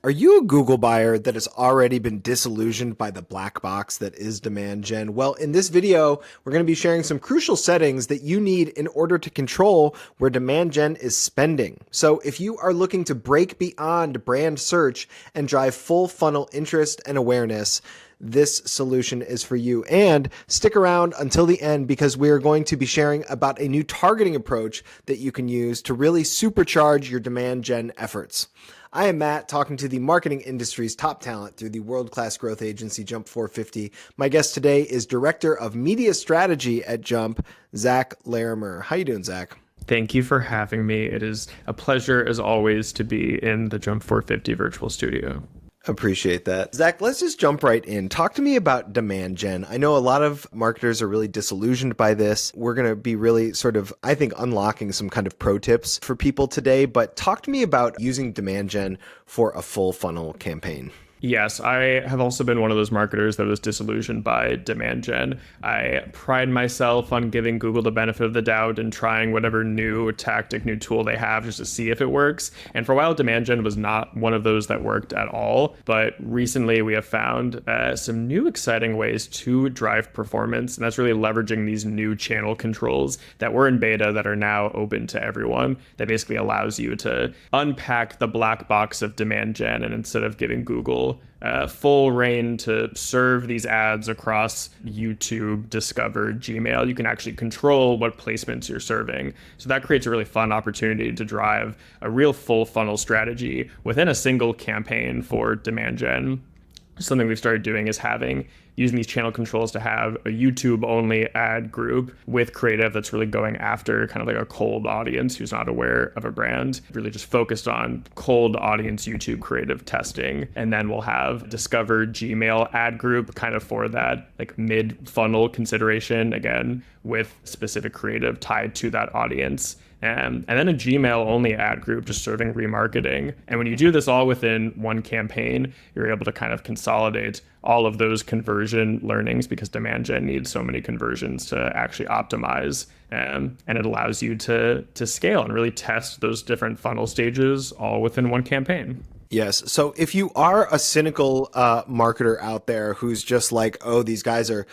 Are you a Google buyer that has already been disillusioned by the black box that is demand gen? Well, in this video, we're going to be sharing some crucial settings that you need in order to control where demand gen is spending. So if you are looking to break beyond brand search and drive full funnel interest and awareness, this solution is for you. And stick around until the end because we're going to be sharing about a new targeting approach that you can use to really supercharge your demand gen efforts. I am Matt, talking to the marketing industry's top talent through the world-class growth agency Jump 450. My guest today is Director of Media Strategy at Jump, Zach Larimer. How you doing, Zach? Thank you for having me. It is a pleasure, as always, to be in the Jump 450 virtual studio. Appreciate that. Zach, let's just jump right in. Talk to me about demand gen. I know a lot of marketers are really disillusioned by this. We're going to be really sort of, I think, unlocking some kind of pro tips for people today, but talk to me about using demand gen for a full funnel campaign. Yes, I have also been one of those marketers that was disillusioned by demand gen. I pride myself on giving Google the benefit of the doubt and trying whatever new tactic, new tool they have just to see if it works. And for a while, demand gen was not one of those that worked at all. But recently, we have found some new exciting ways to drive performance. And that's really leveraging these new channel controls that were in beta that are now open to everyone. That basically allows you to unpack the black box of demand gen. And instead of giving Google full reign to serve these ads across YouTube, Discover, Gmail, you can actually control what placements you're serving. So that creates a really fun opportunity to drive a real full funnel strategy within a single campaign for demand gen. Something we've started doing is using these channel controls to have a YouTube only ad group with creative that's really going after kind of like a cold audience who's not aware of a brand, really just focused on cold audience YouTube creative testing. And then we'll have Discover Gmail ad group kind of for that like mid funnel consideration, again, with specific creative tied to that audience. And then a Gmail only ad group just serving remarketing. And when you do this all within one campaign, you're able to kind of consolidate all of those conversion learnings because demand gen needs so many conversions to actually optimize. And it allows you to scale and really test those different funnel stages all within one campaign. Yes. So if you are a cynical marketer out there who's just like, oh, these guys are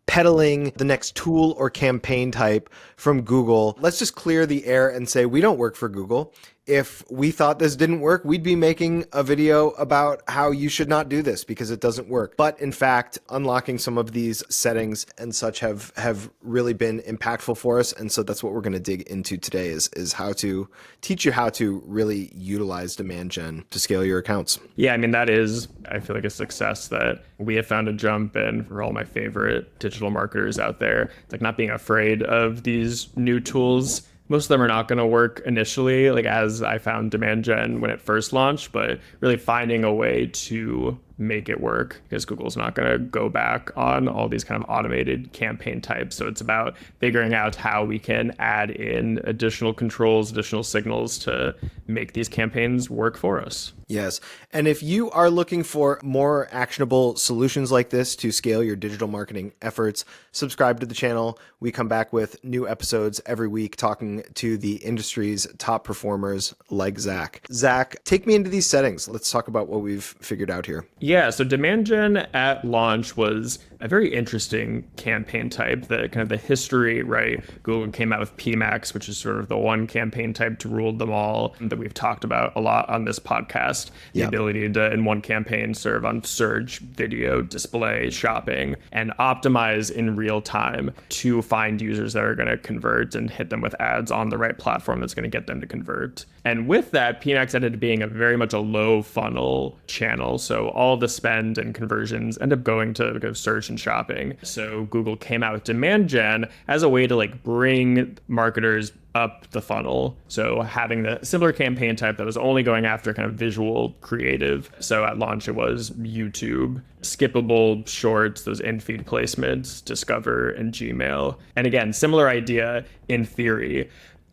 peddling the next tool or campaign type from Google, let's just clear the air and say we don't work for Google. If we thought this didn't work, we'd be making a video about how you should not do this because it doesn't work. But in fact, unlocking some of these settings and such have really been impactful for us. And so that's what we're going to dig into today is how to teach you how to really utilize demand gen to scale your accounts. Yeah, I mean, that is, I feel like, a success that we have found at Jump and for all my favorite digital marketers out there. It's like not being afraid of these new tools. Most of them are not going to work initially, like as I found demand gen when it first launched, but really finding a way to make it work because Google's not going to go back on all these kind of automated campaign types. So it's about figuring out how we can add in additional controls, additional signals to make these campaigns work for us. Yes. And if you are looking for more actionable solutions like this to scale your digital marketing efforts, subscribe to the channel. We come back with new episodes every week talking to the industry's top performers like Zach. Zach, take me into these settings. Let's talk about what we've figured out here. Yeah, so demand gen at launch was a very interesting campaign type. The kind of the history, right? Google came out with PMax, which is sort of the one campaign type to rule them all that we've talked about a lot on this podcast. The ability to, in one campaign, serve on search, video, display, shopping, and optimize in real time to find users that are going to convert and hit them with ads on the right platform that's going to get them to convert. And with that, PMax ended up being very much a low funnel channel. So all the spend and conversions end up going to search and shopping. So Google came out with demand gen as a way to like bring marketers up the funnel. So having the similar campaign type that was only going after kind of visual creative. So at launch, it was YouTube, skippable shorts, those in-feed placements, Discover, and Gmail. And again, similar idea in theory.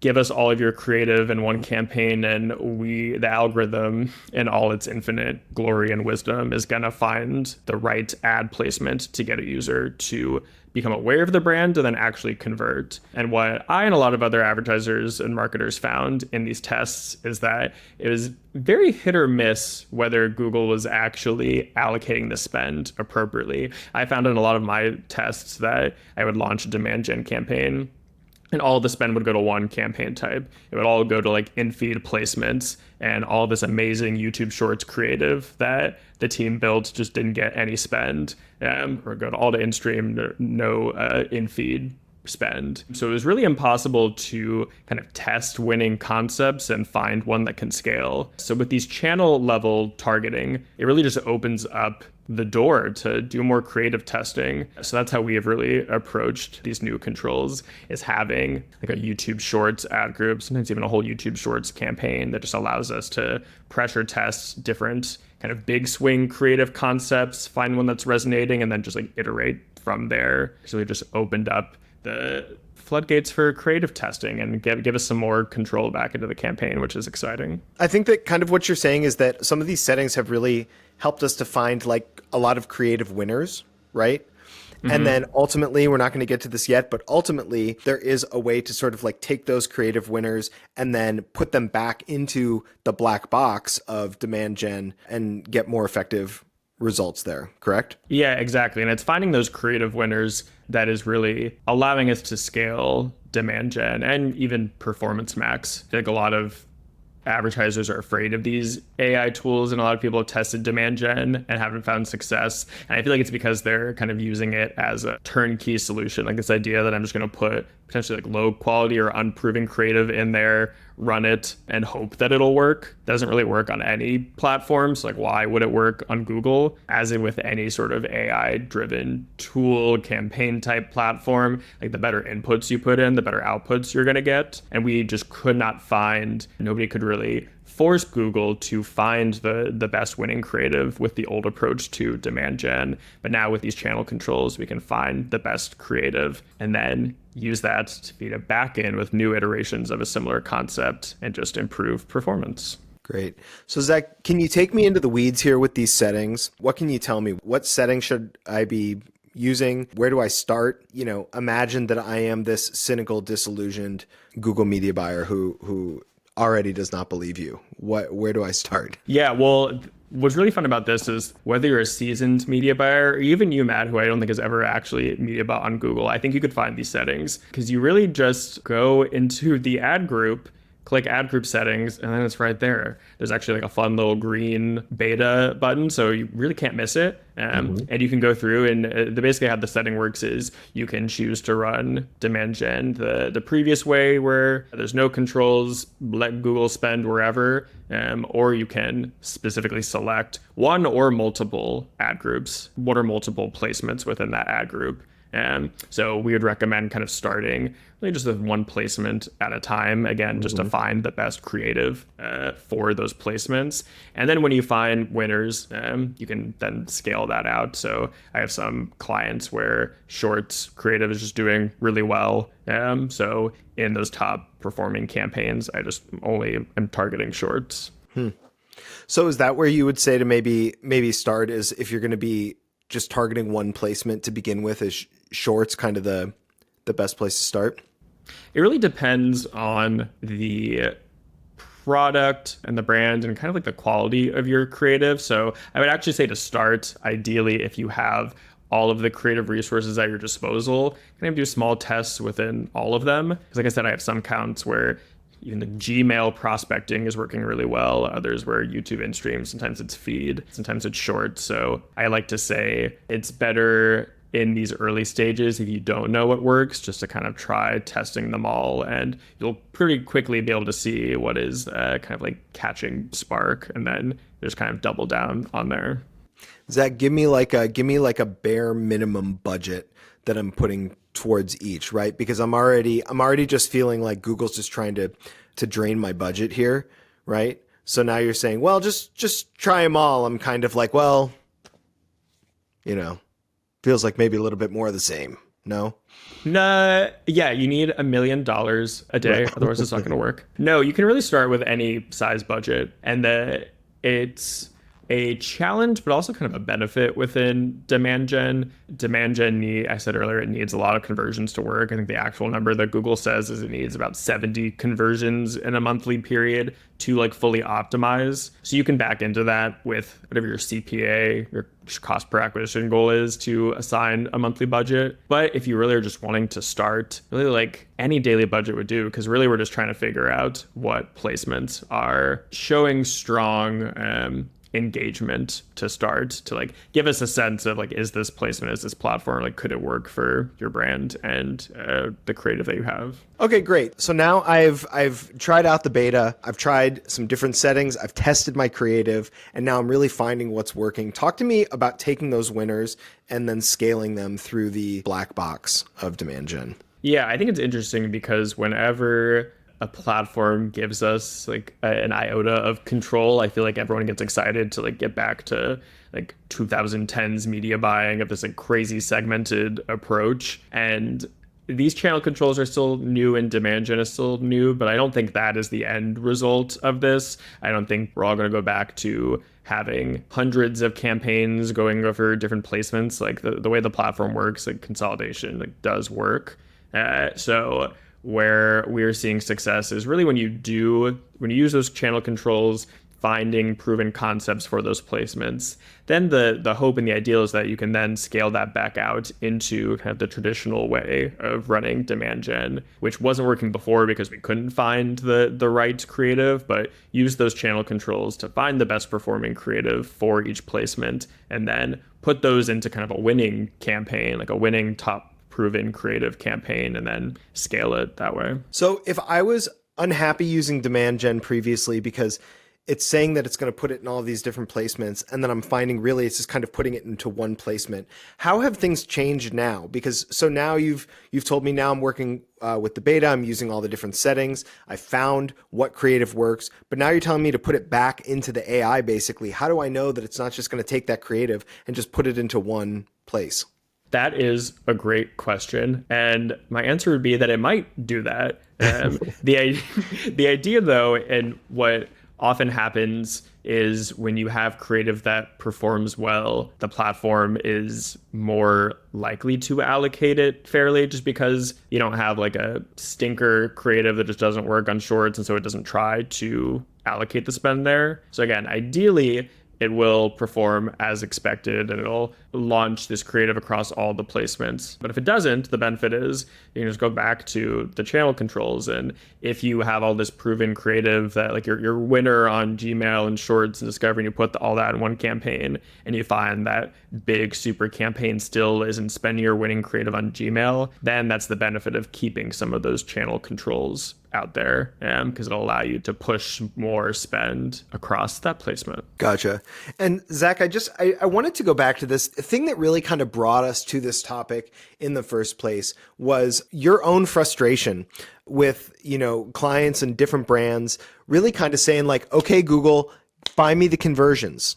give us all of your creative in one campaign, and the algorithm in all its infinite glory and wisdom is going to find the right ad placement to get a user to become aware of the brand and then actually convert. And what I and a lot of other advertisers and marketers found in these tests is that it was very hit or miss whether Google was actually allocating the spend appropriately. I found in a lot of my tests that I would launch a demand gen campaign and all the spend would go to one campaign type. It would all go to like in-feed placements and all this amazing YouTube Shorts creative that the team built just didn't get any spend, or go to all to in-stream, no in-feed spend. So it was really impossible to kind of test winning concepts and find one that can scale. So with these channel level targeting, it really just opens up the door to do more creative testing. So that's how we have really approached these new controls, is having like a YouTube Shorts ad group, sometimes even a whole YouTube Shorts campaign that just allows us to pressure test different kind of big swing creative concepts, find one that's resonating, and then just like iterate from there. So we just opened up the floodgates for creative testing and give us some more control back into the campaign, which is exciting. I think that kind of what you're saying is that some of these settings have really helped us to find like a lot of creative winners, right? Mm-hmm. And then ultimately, we're not going to get to this yet, but ultimately there is a way to sort of like take those creative winners and then put them back into the black box of demand gen and get more effective results there, correct? Yeah, exactly. And it's finding those creative winners that is really allowing us to scale demand gen and even performance max. I think a lot of advertisers are afraid of these AI tools, and a lot of people have tested demand gen and haven't found success. And I feel like it's because they're kind of using it as a turnkey solution, like this idea that I'm just going to put potentially like low quality or unproven creative in there, run it, and hope that it'll work. That doesn't really work on any platform. So like, why would it work on Google? As in with any sort of AI driven tool, campaign type platform, like the better inputs you put in, the better outputs you're going to get. And we just could not find, nobody could really force Google to find the best winning creative with the old approach to demand gen. But now with these channel controls, we can find the best creative and then use that to feed it back in with new iterations of a similar concept and just improve performance. Great. So Zach, can you take me into the weeds here with these settings? What can you tell me? What settings should I be using? Where do I start? You know, imagine that I am this cynical, disillusioned Google media buyer who already does not believe you. Where do I start? Yeah, well, what's really fun about this is whether you're a seasoned media buyer or even you, Matt, who I don't think has ever actually media bought on Google, I think you could find these settings because you really just go into the ad group, click ad group settings, and then it's right there. There's actually like a fun little green beta button, so you really can't miss it. And you can go through and basically how the setting works is you can choose to run demand gen the previous way where there's no controls, let Google spend wherever, or you can specifically select one or multiple ad groups. What are multiple placements within that ad group? So we would recommend kind of starting really just with one placement at a time, again, just to find the best creative for those placements. And then when you find winners, you can then scale that out. So I have some clients where Shorts creative is just doing really well. So in those top performing campaigns, I just only am targeting Shorts. So is that where you would say to maybe start, is if you're going to be just targeting one placement to begin with, is Shorts kind of the best place to start? It really depends on the product and the brand and kind of like the quality of your creative. So I would actually say to start, ideally, if you have all of the creative resources at your disposal, kind of do small tests within all of them. Because like I said, I have some accounts where even the Gmail prospecting is working really well. Others where YouTube in-stream, sometimes it's feed, sometimes it's Shorts. So I like to say it's better in these early stages, if you don't know what works, just to kind of try testing them all, and you'll pretty quickly be able to see what is kind of like catching spark, and then just kind of double down on there. Zach, give me like a bare minimum budget that I'm putting towards each, right? Because I'm already just feeling like Google's just trying to drain my budget here, right? So now you're saying, well, just try them all. I'm kind of like, well, feels like maybe a little bit more of the same. No? Nah, yeah, you need $1 million a day, Right. otherwise it's not going to work. No, you can really start with any size budget, and it's a challenge, but also kind of a benefit within demand gen. Demand gen I said earlier, it needs a lot of conversions to work. I think the actual number that Google says is it needs about 70 conversions in a monthly period to like fully optimize. So you can back into that with whatever your CPA, your cost per acquisition goal is to assign a monthly budget. But if you really are just wanting to start, really like any daily budget would do, because really we're just trying to figure out what placements are showing strong engagement to start, to like give us a sense of like, is this placement, is this platform, like could it work for your brand and the creative that you have. Okay, great. So now I've tried out the beta. I've tried some different settings. I've tested my creative, and now I'm really finding what's working. Talk to me about taking those winners and then scaling them through the black box of demand gen. Yeah, I think it's interesting because whenever a platform gives us like an iota of control, I feel like everyone gets excited to like get back to like 2010s media buying of this like crazy segmented approach. And these channel controls are still new and demand gen is still new, but I don't think that is the end result of this. I don't think we're all going to go back to having hundreds of campaigns going over different placements. Like the way the platform works, like consolidation like does work. So where we're seeing success is really when you use those channel controls, finding proven concepts for those placements. Then the hope and the ideal is that you can then scale that back out into kind of the traditional way of running demand gen, which wasn't working before because we couldn't find the right creative, but use those channel controls to find the best performing creative for each placement, and then put those into kind of a winning campaign, like a winning top proven creative campaign, and then scale it that way. So if I was unhappy using demand gen previously because it's saying that it's going to put it in all of these different placements, and then I'm finding really it's just kind of putting it into one placement. How have things changed now? Because so now you've told me now I'm working with the beta, I'm using all the different settings, I found what creative works, but now you're telling me to put it back into the AI basically. How do I know that it's not just going to take that creative and just put it into one place? That is a great question. And my answer would be that it might do that. The idea, though, and what often happens is when you have creative that performs well, the platform is more likely to allocate it fairly, just because you don't have like a stinker creative that just doesn't work on shorts, and so it doesn't try to allocate the spend there. So again, ideally, it will perform as expected and it'll launch this creative across all the placements. But if it doesn't, the benefit is you can just go back to the channel controls. And if you have all this proven creative that like your winner on Gmail and Shorts and Discovery, and you put all that in one campaign, and you find that big super campaign still isn't spending your winning creative on Gmail, then that's the benefit of keeping some of those channel controls out there, because it'll allow you to push more spend across that placement. Gotcha. And Zach, I wanted to go back to this. The thing that really kind of brought us to this topic in the first place was your own frustration with, clients and different brands really kind of saying like, okay, Google, find me the conversions,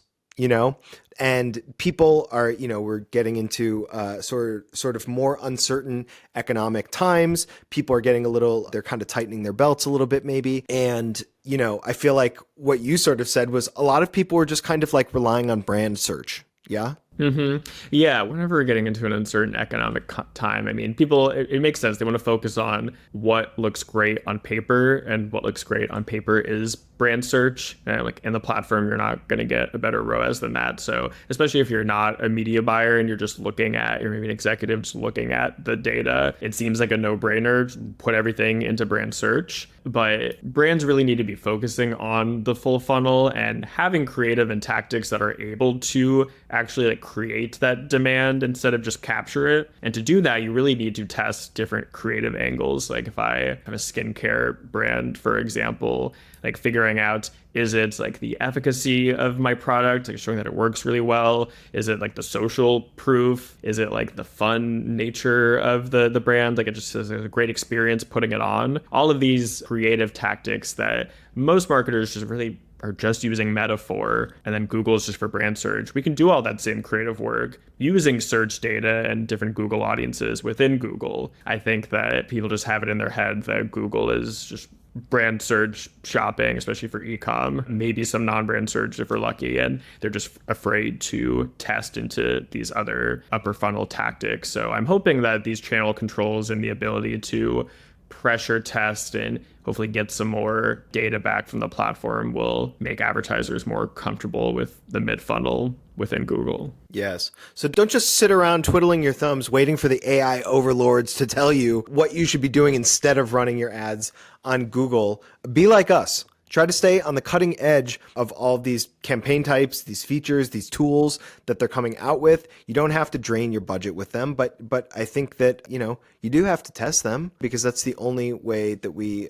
and people are, we're getting into sort of more uncertain economic times. People are getting they're kind of tightening their belts a little bit maybe. And, I feel like what you sort of said was a lot of people were just kind of like relying on brand search. Yeah. Mm-hmm. Yeah, whenever we're getting into an uncertain economic time, I mean, people, it makes sense. They want to focus on what looks great on paper, and what looks great on paper is brand search. And like in the platform, you're not going to get a better ROAS than that. So especially if you're not a media buyer and you're maybe an executive just looking at the data, it seems like a no-brainer. Put everything into brand search. But brands really need to be focusing on the full funnel and having creative and tactics that are able to actually like create that demand instead of just capture it. And to do that, you really need to test different creative angles. Like if I have a skincare brand, for example, like figuring out, is it like the efficacy of my product, like showing that it works really well? Is it like the social proof? Is it like the fun nature of the brand? Like it just is a great experience putting it on. All of these creative tactics that most marketers just really are just using Meta for, and then Google is just for brand search. We can do all that same creative work using search data and different Google audiences within Google. I think that people just have it in their head that Google is just brand search shopping, especially for e-com, maybe some non-brand search if we're lucky, and they're just afraid to test into these other upper funnel tactics. So I'm hoping that these channel controls and the ability to pressure test and hopefully get some more data back from the platform will make advertisers more comfortable with the mid-funnel within Google. Yes. So don't just sit around twiddling your thumbs waiting for the AI overlords to tell you what you should be doing instead of running your ads on Google. Be like us. Try to stay on the cutting edge of all of these campaign types, these features, these tools that they're coming out with. You don't have to drain your budget with them, but I think that, you do have to test them because that's the only way that we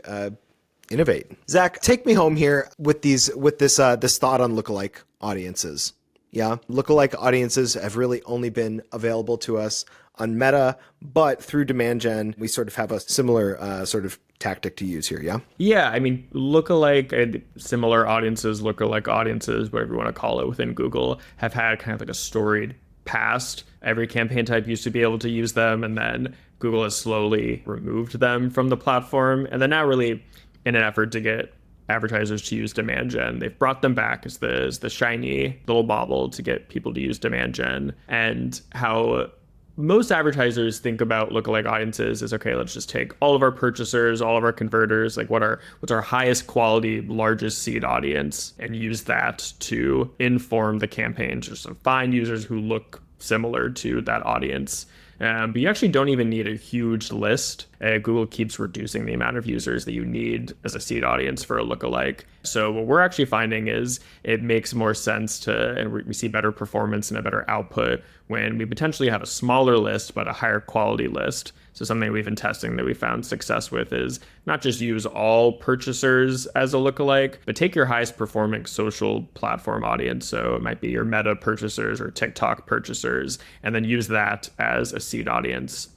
innovate. Zach, take me home here with this thought on lookalike audiences. Yeah, lookalike audiences have really only been available to us on Meta, but through demand gen, we sort of have a similar sort of tactic to use here, yeah? Yeah, I mean, lookalike, similar audiences, lookalike audiences, whatever you want to call it within Google, have had kind of like a storied past. Every campaign type used to be able to use them, and then Google has slowly removed them from the platform. And then now really in an effort to get advertisers to use demand gen, they've brought them back as the shiny little bauble to get people to use demand gen. And how most advertisers think about lookalike audiences is, okay, let's just take all of our purchasers, all of our converters, like what's our highest quality, largest seed audience, and use that to inform the campaign, just to find users who look similar to that audience. But you actually don't even need a huge list. Google keeps reducing the amount of users that you need as a seed audience for a lookalike. So what we're actually finding is it makes more sense and we see better performance and a better output when we potentially have a smaller list, but a higher quality list. So something we've been testing that we found success with is not just use all purchasers as a lookalike, but take your highest performing social platform audience. So it might be your Meta purchasers or TikTok purchasers, and then use that as a seed audience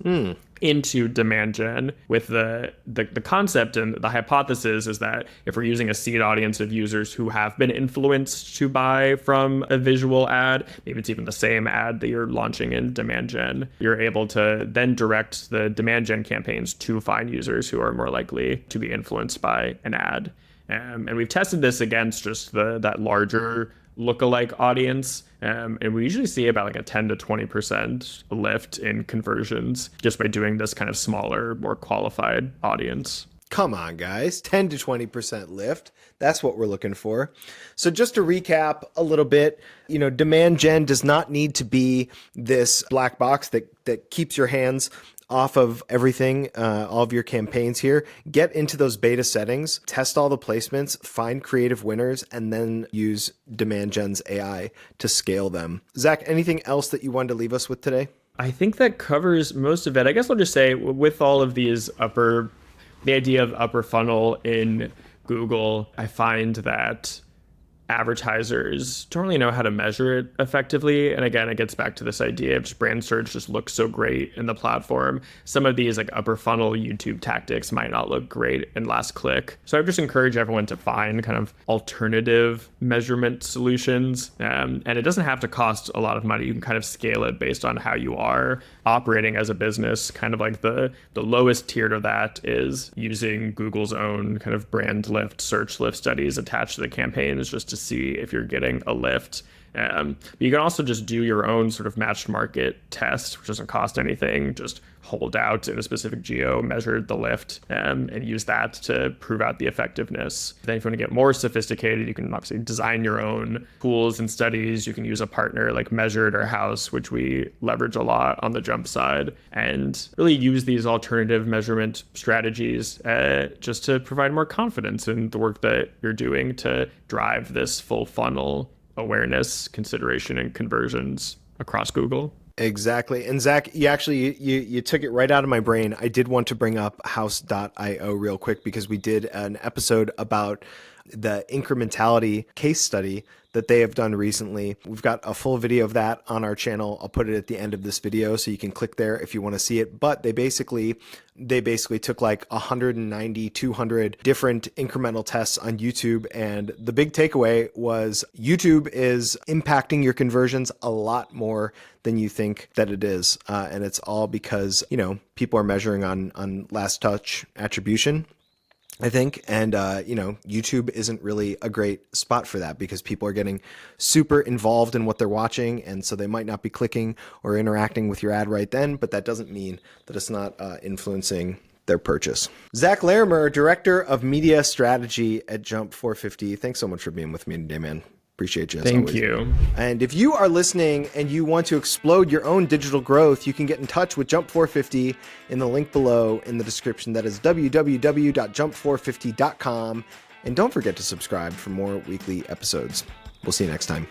into demand gen, with the concept and the hypothesis is that if we're using a seed audience of users who have been influenced to buy from a visual ad, maybe it's even the same ad that you're launching in demand gen, you're able to then direct the demand gen campaigns to find users who are more likely to be influenced by an ad. And we've tested this against just that larger lookalike audience. And we usually see about like a 10 to 20% lift in conversions just by doing this kind of smaller, more qualified audience. Come on, guys, 10 to 20% lift. That's what we're looking for. So just to recap a little bit, demand gen does not need to be this black box that keeps your hands off of everything, all of your campaigns here. Get into those beta settings, test all the placements, find creative winners, and then use demand gen's AI to scale them. Zach, anything else that you wanted to leave us with today? I think that covers most of it. I guess I'll just say with all of these the idea of upper funnel in Google, I find that advertisers don't really know how to measure it effectively. And again, it gets back to this idea of just brand search just looks so great in the platform. Some of these like upper funnel YouTube tactics might not look great in last click. So I just encourage everyone to find kind of alternative measurement solutions. And it doesn't have to cost a lot of money. You can kind of scale it based on how you are operating as a business. Kind of like the lowest tier to that is using Google's own kind of brand lift, search lift studies attached to the campaigns just to see if you're getting a lift. But you can also just do your own sort of matched market test, which doesn't cost anything. Just hold out in a specific geo, measure the lift, and use that to prove out the effectiveness. Then if you want to get more sophisticated, you can obviously design your own tools and studies. You can use a partner like Measured or House, which we leverage a lot on the Jump side, and really use these alternative measurement strategies just to provide more confidence in the work that you're doing to drive this full funnel awareness, consideration, and conversions across Google. Exactly. And Zach, you took it right out of my brain. I did want to bring up house.io real quick because we did an episode about the incrementality case study that they have done recently. We've got a full video of that on our channel. I'll put it at the end of this video so you can click there if you want to see it. But they basically took like 190, 200 different incremental tests on YouTube. And the big takeaway was YouTube is impacting your conversions a lot more than you think that it is. And it's all because, people are measuring on last touch attribution, I think. And, YouTube isn't really a great spot for that because people are getting super involved in what they're watching. And so they might not be clicking or interacting with your ad right then, but that doesn't mean that it's not influencing their purchase. Zach Larimer, Director of Media Strategy at Jump 450. Thanks so much for being with me today, man. Appreciate you as always. Thank you. And if you are listening and you want to explode your own digital growth, you can get in touch with Jump 450 in the link below in the description. That is www.jump450.com. And don't forget to subscribe for more weekly episodes. We'll see you next time.